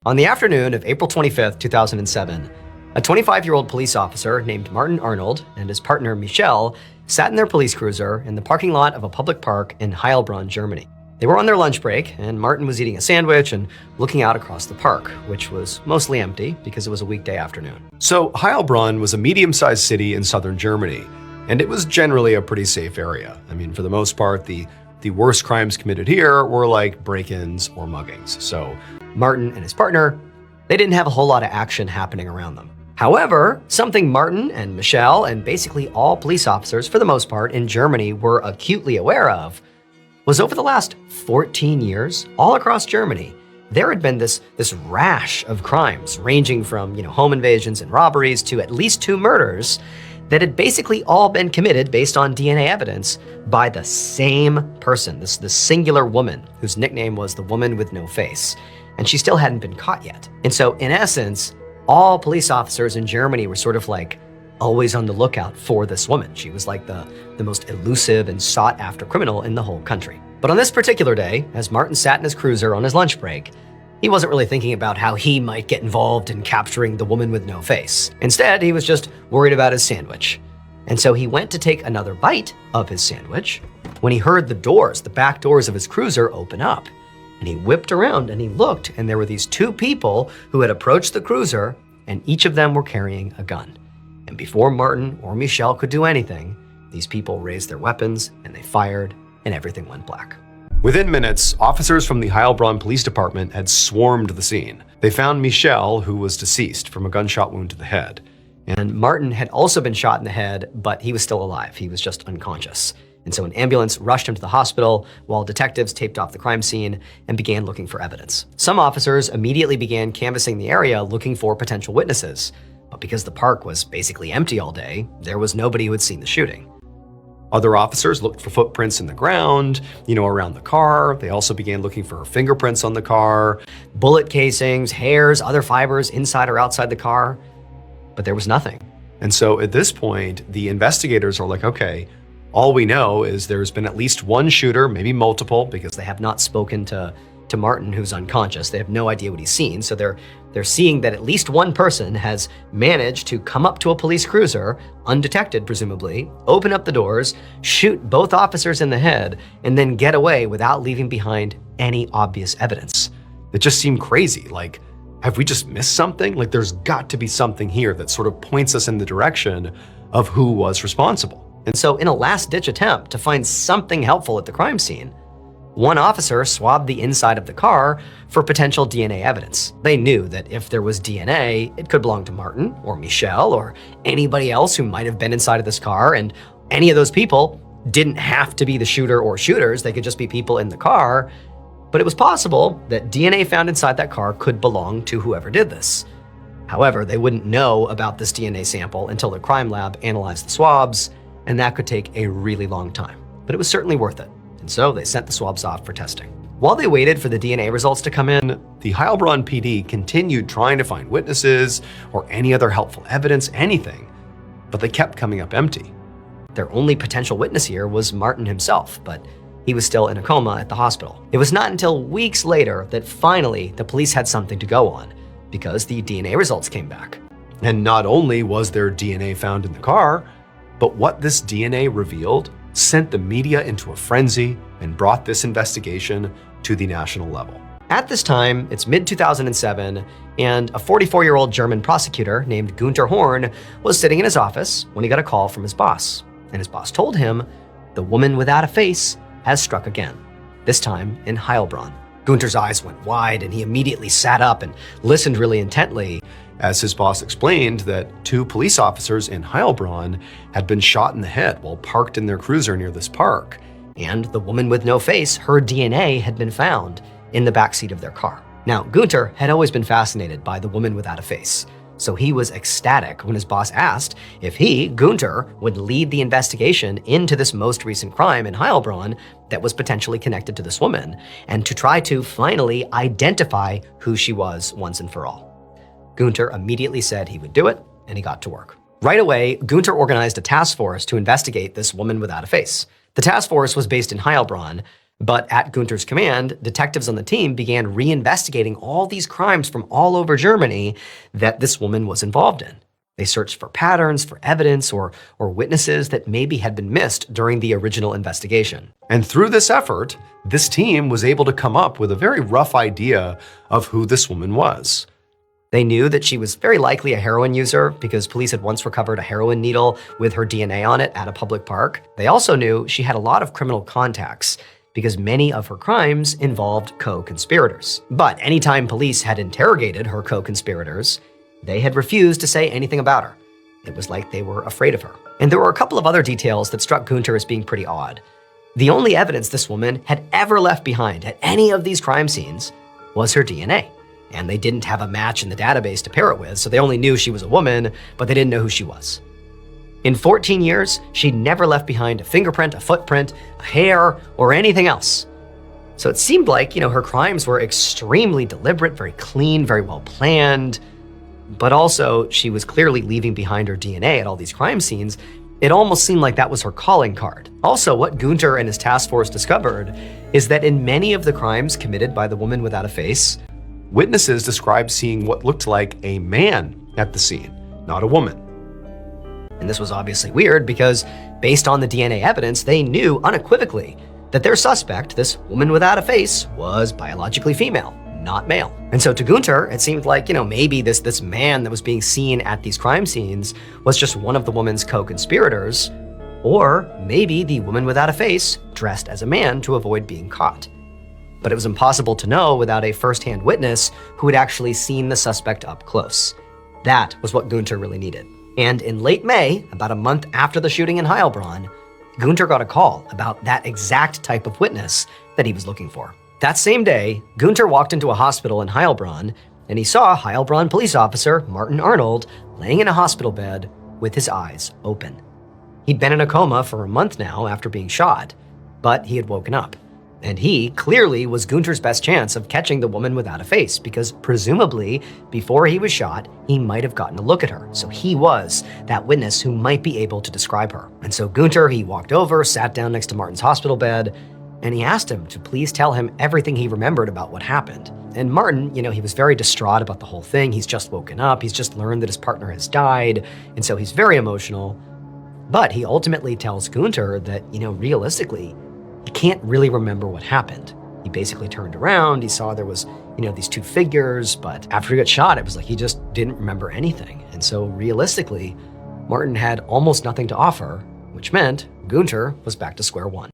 On the afternoon of April 25th, 2007, a 25-year-old police officer named Martin Arnold and his partner Michelle sat in their police cruiser in the parking lot of a public park in Heilbronn, Germany. They were on their lunch break, and Martin was eating a sandwich and looking out across the park, which was mostly empty because it was a weekday afternoon. So Heilbronn was a medium-sized city in southern Germany, and it was generally a pretty safe area. I mean, for the most part, the worst crimes committed here were like break-ins or muggings. So Martin and his partner, they didn't have a whole lot of action happening around them. However, something Martin and Michelle and basically all police officers, for the most part, in Germany were acutely aware of was over the last 14 years, all across Germany, there had been this rash of crimes ranging from, home invasions and robberies to at least 2 murders that had basically all been committed based on DNA evidence by the same person, this singular woman whose nickname was the woman with no face. And she still hadn't been caught yet. And so in essence, all police officers in Germany were sort of like always on the lookout for this woman. She was like the most elusive and sought after criminal in the whole country. But on this particular day, as Martin sat in his cruiser on his lunch break, he wasn't really thinking about how he might get involved in capturing the woman with no face. Instead, he was just worried about his sandwich. And so he went to take another bite of his sandwich when he heard the back doors of his cruiser open up. And he whipped around and he looked, and there were these 2 people who had approached the cruiser, and each of them were carrying a gun. And before Martin or Michelle could do anything, these people raised their weapons and they fired, and everything went black. within minutes, officers from the Heilbronn Police Department had swarmed the scene. They found Michelle, who was deceased from a gunshot wound to the head. And Martin had also been shot in the head, but he was still alive. He was just unconscious. And so an ambulance rushed him to the hospital while detectives taped off the crime scene and began looking for evidence. Some officers immediately began canvassing the area looking for potential witnesses. But because the park was basically empty all day, there was nobody who had seen the shooting. Other officers looked for footprints in the ground, around the car. They also began looking for fingerprints on the car, bullet casings, hairs, other fibers inside or outside the car. But there was nothing. And so at this point, the investigators are like, okay, all we know is there's been at least one shooter, maybe multiple, because they have not spoken to Martin, who's unconscious. They have no idea what he's seen. So they're seeing that at least one person has managed to come up to a police cruiser, undetected presumably, open up the doors, shoot both officers in the head, and then get away without leaving behind any obvious evidence. It just seemed crazy. Like, have we just missed something? Like, there's got to be something here that sort of points us in the direction of who was responsible. And so in a last-ditch attempt to find something helpful at the crime scene, one officer swabbed the inside of the car for potential DNA evidence. They knew that if there was DNA, it could belong to Martin or Michelle or anybody else who might have been inside of this car, and any of those people didn't have to be the shooter or shooters. They could just be people in the car. But it was possible that DNA found inside that car could belong to whoever did this. However, they wouldn't know about this DNA sample until the crime lab analyzed the swabs, and that could take a really long time. But it was certainly worth it. And so they sent the swabs off for testing. While they waited for the DNA results to come in, the Heilbronn PD continued trying to find witnesses or any other helpful evidence, anything, but they kept coming up empty. Their only potential witness here was Martin himself, but he was still in a coma at the hospital. It was not until weeks later that finally the police had something to go on, because the DNA results came back. And not only was there DNA found in the car, but what this DNA revealed sent the media into a frenzy and brought this investigation to the national level. At this time, it's mid-2007, and a 44-year-old German prosecutor named Günther Horn was sitting in his office when he got a call from his boss. And his boss told him, the woman without a face has struck again, this time in Heilbronn. Günther's eyes went wide, and he immediately sat up and listened really intently, as his boss explained that 2 police officers in Heilbronn had been shot in the head while parked in their cruiser near this park. And the woman with no face, her DNA had been found in the backseat of their car. Now, Günther had always been fascinated by the woman without a face, so he was ecstatic when his boss asked if he, Günther, would lead the investigation into this most recent crime in Heilbronn that was potentially connected to this woman, and to try to finally identify who she was once and for all. Günther immediately said he would do it, and he got to work. Right away, Günther organized a task force to investigate this woman without a face. The task force was based in Heilbronn, But at Gunter's command, detectives on the team began reinvestigating all these crimes from all over Germany that this woman was involved in. They searched for patterns, for evidence, or witnesses that maybe had been missed during the original investigation. And through this effort, this team was able to come up with a very rough idea of who this woman was. They knew that she was very likely a heroin user because police had once recovered a heroin needle with her DNA on it at a public park. They also knew she had a lot of criminal contacts because many of her crimes involved co-conspirators. But anytime police had interrogated her co-conspirators, they had refused to say anything about her. It was like they were afraid of her. And there were a couple of other details that struck Gunter as being pretty odd. The only evidence this woman had ever left behind at any of these crime scenes was her DNA. And they didn't have a match in the database to pair it with, so they only knew she was a woman, but they didn't know who she was. In 14 years, she'd never left behind a fingerprint, a footprint, a hair, or anything else. So it seemed like, her crimes were extremely deliberate, very clean, very well planned. But also, she was clearly leaving behind her DNA at all these crime scenes. It almost seemed like that was her calling card. Also, what Gunter and his task force discovered is that in many of the crimes committed by the woman without a face, witnesses described seeing what looked like a man at the scene, not a woman. And this was obviously weird because, based on the DNA evidence, they knew unequivocally that their suspect, this woman without a face, was biologically female, not male. And so to Gunter, it seemed like, maybe this man that was being seen at these crime scenes was just one of the woman's co-conspirators, or maybe the woman without a face dressed as a man to avoid being caught. But it was impossible to know without a first-hand witness who had actually seen the suspect up close. That was what Gunter really needed. And in late May, about a month after the shooting in Heilbronn, Gunter got a call about that exact type of witness that he was looking for. That same day, Gunter walked into a hospital in Heilbronn, and he saw Heilbronn police officer Martin Arnold laying in a hospital bed with his eyes open. He'd been in a coma for a month now after being shot, but he had woken up. And he clearly was Gunter's best chance of catching the woman without a face because presumably before he was shot, he might have gotten a look at her. So he was that witness who might be able to describe her. And so Gunter, he walked over, sat down next to Martin's hospital bed, and he asked him to please tell him everything he remembered about what happened. And Martin, he was very distraught about the whole thing. He's just woken up. He's just learned that his partner has died. And so he's very emotional. But he ultimately tells Gunter that, realistically, he can't really remember what happened. He basically turned around, he saw there was, these two figures, but after he got shot, it was like he just didn't remember anything. And so realistically, Martin had almost nothing to offer, which meant Gunter was back to square one.